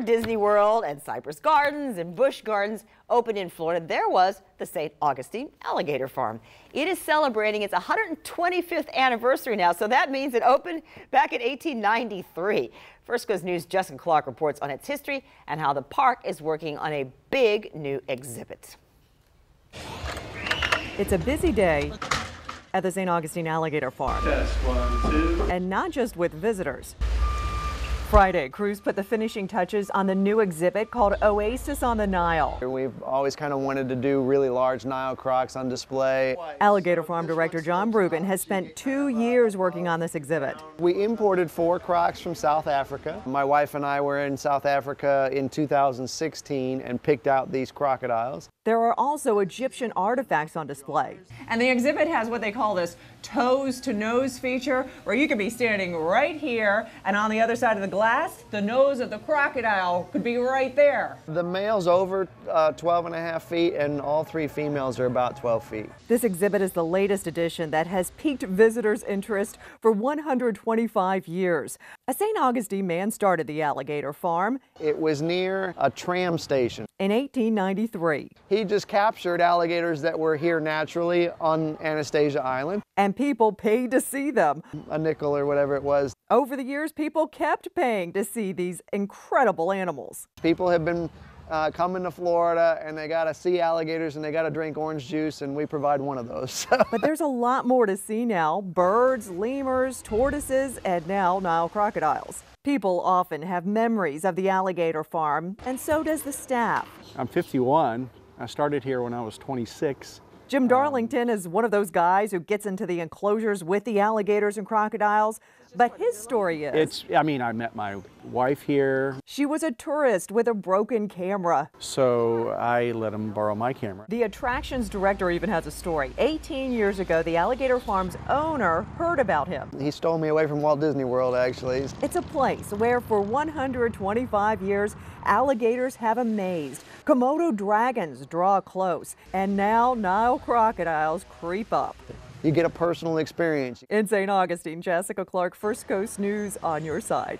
Disney World and Cypress Gardens and Busch Gardens opened in Florida, there was the St. Augustine Alligator Farm. It is celebrating its 125th anniversary now, so that means it opened back in 1893. First Coast News' Justin Clark reports on its history and how the park is working on a big new exhibit. It's a busy day at the St. Augustine Alligator Farm. Test 1, 2. And not just with visitors. Friday, crews put the finishing touches on the new exhibit called Oasis on the Nile. We've always kind of wanted to do really large Nile crocs on display. Alligator Farm Director John Bruben has spent 2 years working on this exhibit. We imported 4 crocs from South Africa. My wife and I were in South Africa in 2016 and picked out these crocodiles. There are also Egyptian artifacts on display. And the exhibit has what they call this toes to nose feature, where you could be standing right here and on the other side of the glass, the nose of the crocodile could be right there. The male's over 12.5 feet and all 3 females are about 12 feet. This exhibit is the latest edition that has piqued visitors' interest for 125 years. A St. Augustine man started the Alligator Farm. It was near a tram station. In 1893. He just captured alligators that were here naturally on Anastasia Island. And people paid to see them. A nickel or whatever it was. Over the years, people kept paying to see these incredible animals. People have been coming to Florida and they got to see alligators and they got to drink orange juice, and we provide one of those. But there's a lot more to see now. Birds, lemurs, tortoises, and now Nile crocodiles. People often have memories of the Alligator Farm, and so does the staff. I'm 51. I started here when I was 26. Jim Darlington is one of those guys who gets into the enclosures with the alligators and crocodiles, but his story is... I met my wife here. She was a tourist with a broken camera. So I let him borrow my camera. The attractions director even has a story. 18 years ago, the Alligator Farm's owner heard about him. He stole me away from Walt Disney World, actually. It's a place where for 125 years, alligators have amazed. Komodo dragons draw close, and now Nile crocodiles creep up. You get a personal experience. In St. Augustine, Jessica Clark, First Coast News on your side.